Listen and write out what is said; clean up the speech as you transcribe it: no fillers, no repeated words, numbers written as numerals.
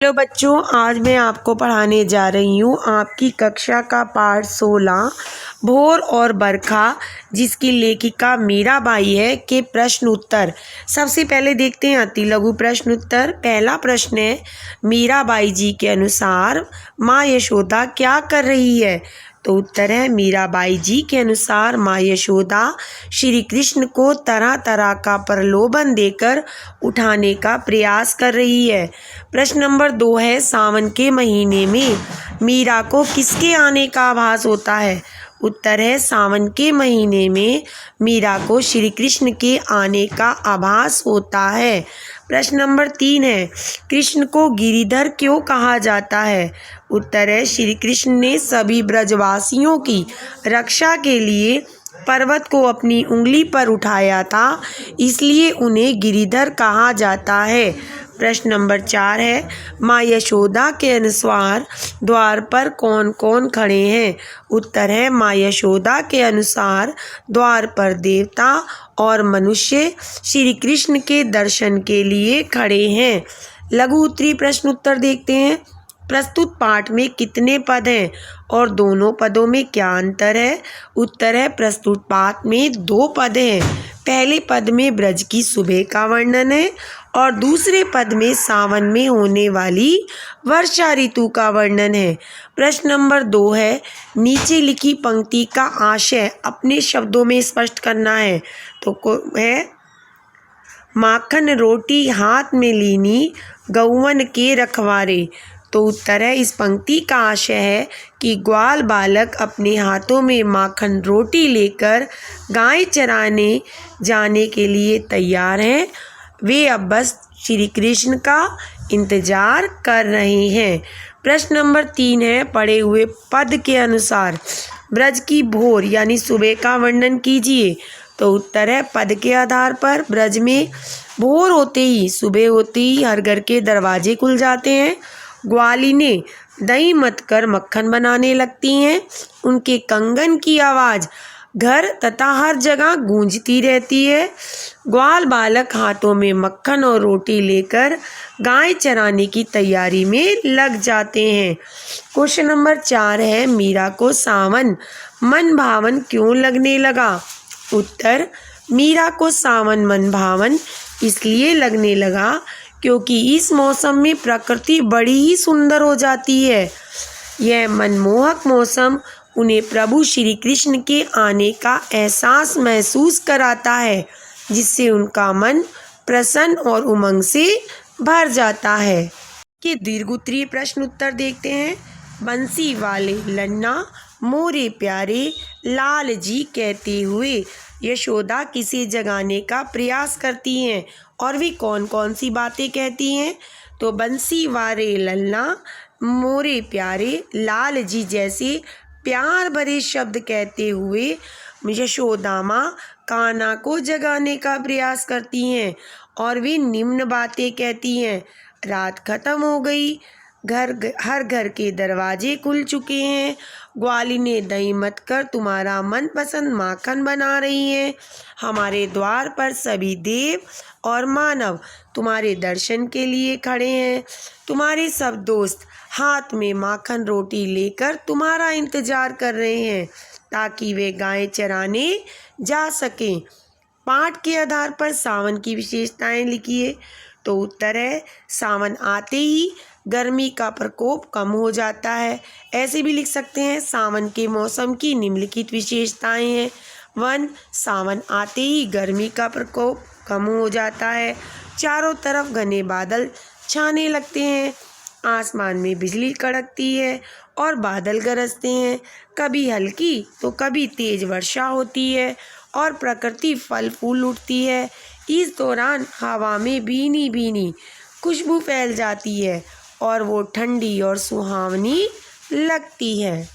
Hello बच्चों, आज मैं आपको पढ़ाने जा रही हूँ आपकी कक्षा का पाठ 16 भोर और बरखा, जिसकी लेखिका मीराबाई है, के प्रश्न उत्तर। सबसे पहले देखते हैं अति लघु प्रश्न उत्तर। पहला प्रश्न है, मीराबाई जी के अनुसार माँ यशोदा क्या कर रही है? तो उत्तर है, मीराबाई जी के अनुसार माँ यशोदा श्री कृष्ण को तरह तरह का प्रलोभन देकर उठाने का प्रयास कर रही है। प्रश्न नंबर 2 है, सावन के महीने में मीरा को किसके आने का आभास होता है? उत्तर है, सावन के महीने में मीरा को श्री कृष्ण के आने का आभास होता है। प्रश्न नंबर 3 है, कृष्ण को गिरिधर क्यों कहा जाता है? उत्तर है, श्री कृष्ण ने सभी ब्रजवासियों की रक्षा के लिए पर्वत को अपनी उंगली पर उठाया था, इसलिए उन्हें गिरिधर कहा जाता है। प्रश्न नंबर 4 है, माँ यशोदा के अनुसार द्वार पर कौन कौन खड़े हैं? उत्तर है, माँ यशोदा के अनुसार द्वार पर देवता और मनुष्य श्री कृष्ण के दर्शन के लिए खड़े हैं। लघु उत्तरी प्रश्न उत्तर देखते हैं। प्रस्तुत पाठ में कितने पद हैं और दोनों पदों में क्या अंतर है? उत्तर है, प्रस्तुत पाठ में 2 पद हैं। पहले पद में ब्रज की सुबह का वर्णन है और दूसरे पद में सावन में होने वाली वर्षा ऋतु का वर्णन है। प्रश्न नंबर 2 है, नीचे लिखी पंक्ति का आशय अपने शब्दों में स्पष्ट करना है। तो है, माखन रोटी हाथ में लीनी गौवन के रखवारे। तो उत्तर है, इस पंक्ति का आशय है कि ग्वाल बालक अपने हाथों में माखन रोटी लेकर गाय चराने जाने के लिए तैयार हैं। वे अब बस श्री कृष्ण का इंतजार कर रहे हैं। प्रश्न नंबर 3 है, पढ़े हुए पद के अनुसार ब्रज की भोर यानी सुबह का वर्णन कीजिए। तो उत्तर है, पद के आधार पर ब्रज में भोर होते ही, सुबह होते ही हर घर के दरवाजे खुल जाते हैं। ग्वालिनें दही मथ कर मक्खन बनाने लगती हैं। उनके कंगन की आवाज़ घर तथा हर जगह गूंजती रहती है। ग्वाल बालक हाथों में मक्खन और रोटी लेकर गाय चराने की तैयारी में लग जाते हैं। क्वेश्चन नंबर 4 है, मीरा को सावन मन भावन क्यों लगने लगा? उत्तर, मीरा को सावन मन भावन इसलिए लगने लगा क्योंकि इस मौसम में प्रकृति बड़ी ही सुंदर हो जाती है। यह मनमोहक मौसम उन्हें प्रभु श्री कृष्ण के आने का एहसास महसूस कराता है, जिससे उनका मन प्रसन्न और उमंग से भर जाता है। कि दीर्घोत्तरीय प्रश्न उत्तर देखते हैं। बंसी वाले लन्ना मोरे प्यारे लाल जी कहते हुए यशोदा किसे जगाने का प्रयास करती हैं और भी कौन कौन सी बातें कहती हैं? तो बंसी वाले लन्ना मोरे प्यारे लाल जी जैसे प्यार भरे शब्द कहते हुए यशोदा माँ कान्हा को जगाने का प्रयास करती हैं और वे निम्न बातें कहती हैं। रात खत्म हो गई, हर घर के दरवाजे खुल चुके हैं। ग्वालिनें दही मथ कर तुम्हारा मनपसंद माखन बना रही हैं। हमारे द्वार पर सभी देव और मानव तुम्हारे दर्शन के लिए खड़े हैं। तुम्हारे सब दोस्त हाथ में माखन रोटी लेकर तुम्हारा इंतजार कर रहे हैं ताकि वे गायें चराने जा सकें। पाठ के आधार पर सावन की विशेषताएं लिखिए। तो उत्तर है, सावन आते ही गर्मी का प्रकोप कम हो जाता है। ऐसे भी लिख सकते हैं, सावन के मौसम की निम्नलिखित विशेषताएं हैं। 1, सावन आते ही गर्मी का प्रकोप कम हो जाता है। चारों तरफ घने बादल छाने लगते हैं। आसमान में बिजली कड़कती है और बादल गरजते हैं। कभी हल्की तो कभी तेज वर्षा होती है और प्रकृति फल फूल उठती है। इस दौरान हवा में भीनी भीनी खुशबू फैल जाती है और वो ठंडी और सुहावनी लगती है।